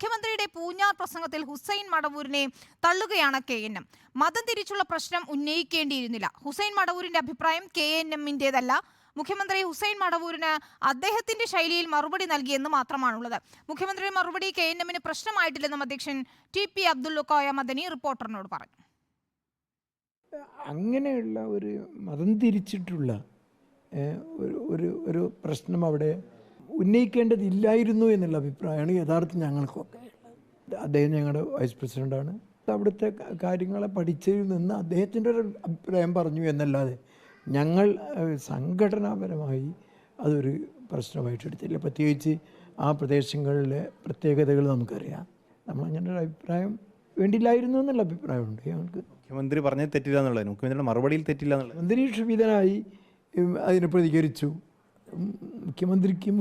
മുഖ്യമന്ത്രിയുടെ പൂഞ്ഞാർ പ്രസംഗത്തിൽ ഹുസൈൻ മടവൂരിനെ തള്ളുകയാണ് KNM. മതം തിരിച്ചുള്ള പ്രശ്നം ഉന്നയിക്കേണ്ടിയിരുന്നില്ല. ഹുസൈൻ മടവൂരിന്റെ അഭിപ്രായം KNM-ന്റേതല്ല. മുഖ്യമന്ത്രി ഹുസൈൻ മടവൂരിന് അദ്ദേഹത്തിന്റെ ശൈലിയിൽ മറുപടി നൽകിയെന്ന് മാത്രമാണുള്ളത്. മുഖ്യമന്ത്രിയുടെ മറുപടി KNM-ന് പ്രശ്നമായിട്ടില്ലെന്നും അധ്യക്ഷൻ TP അബ്ദുൽ മദനി റിപ്പോർട്ടറിനോട് പറഞ്ഞു. അങ്ങനെയുള്ള ഒരു മതം തിരിച്ചിട്ടുള്ള ഒരു പ്രശ്നം അവിടെ ഉന്നയിക്കേണ്ടതില്ലായിരുന്നു എന്നുള്ള അഭിപ്രായമാണ് യഥാർത്ഥം ഞങ്ങൾക്കൊക്കെ ഉള്ളത്. അദ്ദേഹം ഞങ്ങളുടെ വൈസ് പ്രസിഡൻ്റാണ്. അവിടുത്തെ കാര്യങ്ങളെ പഠിച്ചതിൽ നിന്ന് അദ്ദേഹത്തിൻ്റെ ഒരു അഭിപ്രായം പറഞ്ഞു എന്നല്ലാതെ ഞങ്ങൾ സംഘടനാപരമായി അതൊരു പ്രശ്നമായിട്ട് എടുത്തില്ല. പ്രത്യേകിച്ച് ആ പ്രദേശങ്ങളിലെ പ്രത്യേകതകൾ നമുക്കറിയാം. നമ്മളങ്ങനെ ഒരു അഭിപ്രായം വേണ്ടിയില്ലായിരുന്നു എന്നുള്ള അഭിപ്രായമുണ്ട് ഞങ്ങൾക്ക്. മുഖ്യമന്ത്രി പറഞ്ഞത് തെറ്റില്ല എന്നുള്ളത്, മുഖ്യമന്ത്രിയുടെ മറുപടിയിൽ തെറ്റില്ല എന്നുള്ളത്. മന്ത്രി ക്ഷുഭിതനായി അതിനെ പ്രതികരിച്ചു.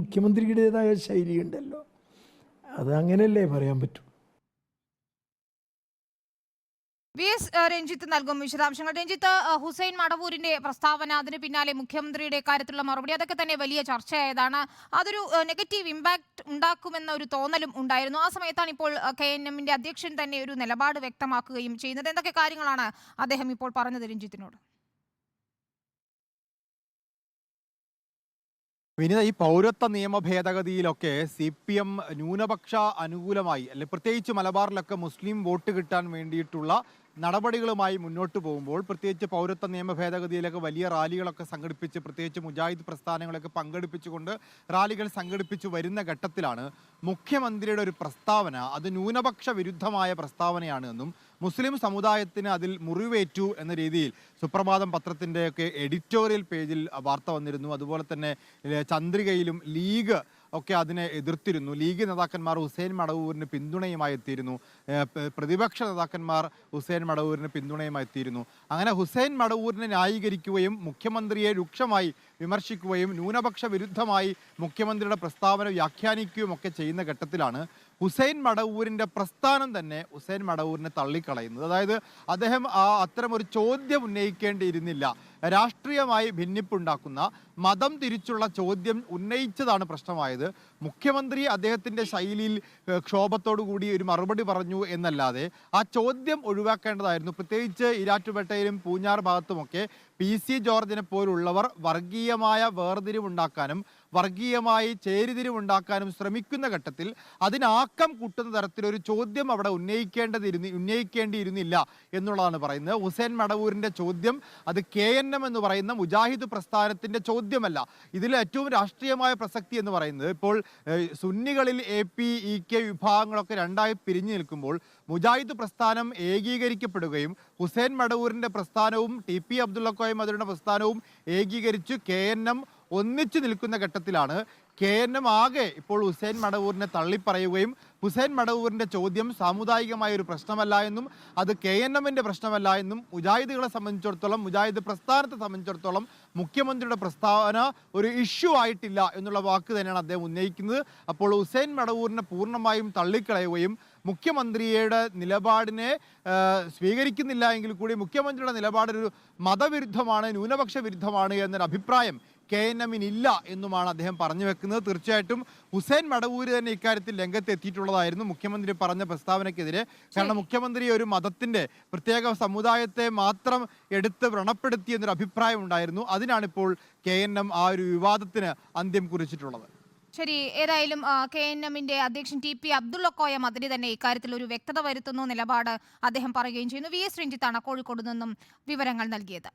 മുഖ്യമന്ത്രിയുടേതായ ശൈലിയുണ്ടല്ലോ, അത് അങ്ങനെയല്ലേ പറയാൻ പറ്റൂ. VS രഞ്ജിത്ത് നൽകും വിശദാംശങ്ങൾ. രഞ്ജിത്ത്, ഹുസൈൻ മടവൂരിന്റെ പ്രസ്താവന, അതിന് പിന്നാലെ മുഖ്യമന്ത്രിയുടെ കാര്യത്തിലുള്ള മറുപടി, അതൊക്കെ തന്നെ വലിയ ചർച്ചയായതാണ്. അതൊരു നെഗറ്റീവ് ഇമ്പാക്ട് ഉണ്ടാക്കുമെന്ന ഒരു തോന്നലും ഉണ്ടായിരുന്നു. ആ സമയത്താണ് ഇപ്പോൾ KNM-ന്റെ അധ്യക്ഷൻ തന്നെ ഒരു നിലപാട് വ്യക്തമാക്കുകയും ചെയ്യുന്നത്. എന്തൊക്കെ കാര്യങ്ങളാണ് അദ്ദേഹം ഇപ്പോൾ പറഞ്ഞത് രഞ്ജിത്തിനോട്? വിനിത, ഈ പൗരത്വ നിയമ ഭേദഗതിയിലൊക്കെ CPM ന്യൂനപക്ഷ അനുകൂലമായി, അല്ലെങ്കിൽ പ്രത്യേകിച്ച് മലബാറിലൊക്കെ മുസ്ലിം വോട്ട് കിട്ടാൻ വേണ്ടിയിട്ടുള്ള നടപടികളുമായി മുന്നോട്ട് പോകുമ്പോൾ, പ്രത്യേകിച്ച് പൗരത്വ നിയമ ഭേദഗതിയിലൊക്കെ വലിയ റാലികളൊക്കെ സംഘടിപ്പിച്ച്, പ്രത്യേകിച്ച് മുജാഹിദ് പ്രസ്ഥാനങ്ങളൊക്കെ പങ്കെടുപ്പിച്ചുകൊണ്ട് റാലികൾ സംഘടിപ്പിച്ചു വരുന്ന ഘട്ടത്തിലാണ് മുഖ്യമന്ത്രിയുടെ ഒരു പ്രസ്താവന അത് ന്യൂനപക്ഷ വിരുദ്ധമായ പ്രസ്താവനയാണ് എന്നും മുസ്ലിം സമുദായത്തിന് അതിൽ മുറിവേറ്റു എന്ന രീതിയിൽ സുപ്രഭാതം പത്രത്തിൻ്റെയൊക്കെ എഡിറ്റോറിയൽ പേജിൽ വാർത്ത വന്നിരുന്നു. അതുപോലെ തന്നെ ചന്ദ്രികയിലും ലീഗ് ഒക്കെ അതിനെ എതിർത്തിരുന്നു. ലീഗ് നേതാക്കന്മാർ ഹുസൈൻ മടവൂരിന് പിന്തുണയുമായി എത്തിയിരുന്നു. പ്രതിപക്ഷ നേതാക്കന്മാർ ഹുസൈൻ മടവൂരിന് പിന്തുണയുമായി എത്തിയിരുന്നു. അങ്ങനെ ഹുസൈൻ മടവൂരിനെ ന്യായീകരിക്കുകയും മുഖ്യമന്ത്രിയെ രൂക്ഷമായി വിമർശിക്കുകയും ന്യൂനപക്ഷ വിരുദ്ധമായി മുഖ്യമന്ത്രിയുടെ പ്രസ്താവന വ്യാഖ്യാനിക്കുകയും ഒക്കെ ചെയ്യുന്ന ഘട്ടത്തിലാണ് ഹുസൈൻ മടവൂരിൻ്റെ പ്രസ്ഥാനം തന്നെ ഹുസൈൻ മടവൂരിനെ തള്ളിക്കളയുന്നത്. അതായത് അദ്ദേഹം അത്തരമൊരു ചോദ്യം ഉന്നയിക്കേണ്ടിയിരുന്നില്ല. രാഷ്ട്രീയമായി ഭിന്നിപ്പുണ്ടാക്കുന്ന മതം തിരിച്ചുള്ള ചോദ്യം ഉന്നയിച്ചതാണ് പ്രശ്നമായത്. മുഖ്യമന്ത്രി അദ്ദേഹത്തിൻ്റെ ശൈലിയിൽ ക്ഷോഭത്തോടു കൂടി ഒരു മറുപടി പറഞ്ഞു എന്നല്ലാതെ ആ ചോദ്യം ഒഴിവാക്കേണ്ടതായിരുന്നു. പ്രത്യേകിച്ച് ഈരാറ്റുപേട്ടയിലും പൂഞ്ഞാർ ഭാഗത്തുമൊക്കെ PC ജോർജിനെ പോലുള്ളവർ വർഗീയമായ വേർതിരിവുണ്ടാക്കാനും വർഗീയമായി ചേരിതിരിവുണ്ടാക്കാനും ശ്രമിക്കുന്ന ഘട്ടത്തിൽ അതിനാക്കം കൂട്ടുന്ന തരത്തിലൊരു ചോദ്യം അവിടെ ഉന്നയിക്കേണ്ടിയിരുന്നില്ല എന്നുള്ളതാണ് പറയുന്നത്. ഹുസൈൻ മടവൂരിൻ്റെ ചോദ്യം അത് KNM എന്ന് പറയുന്ന മുജാഹിദ് പ്രസ്ഥാനത്തിൻ്റെ ചോദ്യമല്ല. ഇതിൽ ഏറ്റവും രാഷ്ട്രീയമായ പ്രസക്തി എന്ന് പറയുന്നത്, ഇപ്പോൾ സുന്നികളിൽ AP, EK വിഭാഗങ്ങളൊക്കെ രണ്ടായി പിരിഞ്ഞു നിൽക്കുമ്പോൾ മുജാഹിദ് പ്രസ്ഥാനം ഏകീകരിക്കപ്പെടുകയും ഹുസൈൻ മടവൂരിൻ്റെ പ്രസ്ഥാനവും TP അബ്ദുൽ പ്രസ്ഥാനവും ഏകീകരിച്ച് KNM ഒന്നിച്ചു നിൽക്കുന്ന ഘട്ടത്തിലാണ് KNM ആകെ ഇപ്പോൾ ഹുസൈൻ മടവൂരിനെ തള്ളിപ്പറയുകയും ഹുസൈൻ മടവൂരിൻ്റെ ചോദ്യം സാമുദായികമായ ഒരു പ്രശ്നമല്ല എന്നും അത് KNM-ന്റെ പ്രശ്നമല്ല എന്നും മുജാഹിദുകളെ സംബന്ധിച്ചിടത്തോളം, മുജാഹിദ് പ്രസ്ഥാനത്തെ സംബന്ധിച്ചിടത്തോളം മുഖ്യമന്ത്രിയുടെ പ്രസ്താവന ഒരു ഇഷ്യൂ ആയിട്ടില്ല എന്നുള്ള വാക്ക് തന്നെയാണ് അദ്ദേഹം ഉന്നയിക്കുന്നത്. അപ്പോൾ ഹുസൈൻ മടവൂരിനെ പൂർണ്ണമായും തള്ളിക്കളയുകയും മുഖ്യമന്ത്രിയുടെ നിലപാടിനെ സ്വീകരിക്കുന്നില്ല എങ്കിൽ കൂടി മുഖ്യമന്ത്രിയുടെ നിലപാടൊരു മതവിരുദ്ധമാണ്, ന്യൂനപക്ഷ വിരുദ്ധമാണ് എന്നൊരു അഭിപ്രായം KNM-നില്ല എന്നുമാണ് അദ്ദേഹം പറഞ്ഞു വെക്കുന്നത്. തീർച്ചയായിട്ടും ഹുസൈൻ മടവൂര് തന്നെ ഇക്കാര്യത്തിൽ രംഗത്തെത്തിയിട്ടുള്ളതായിരുന്നു മുഖ്യമന്ത്രി പറഞ്ഞ പ്രസ്താവനയ്ക്കെതിരെ. കാരണം മുഖ്യമന്ത്രി ഒരു മതത്തിൻ്റെ പ്രത്യേക സമുദായത്തെ മാത്രം എടുത്ത് വ്രണപ്പെടുത്തി എന്നൊരു അഭിപ്രായം ഉണ്ടായിരുന്നു. അതിനാണിപ്പോൾ KNM ആ ഒരു വിവാദത്തിന് അന്ത്യം കുറിച്ചിട്ടുള്ളത്. ശരി, ഏതായാലും KNM-ന്റെ അധ്യക്ഷൻ TP അബ്ദുൽ മദനി തന്നെ ഇക്കാര്യത്തിൽ ഒരു വ്യക്തത വരുത്തുന്നു നിലപാട് അദ്ദേഹം പറയുകയും ചെയ്യുന്നു. VS രഞ്ജിത്താണ് കോഴിക്കോട് നിന്നും വിവരങ്ങൾ നൽകിയത്.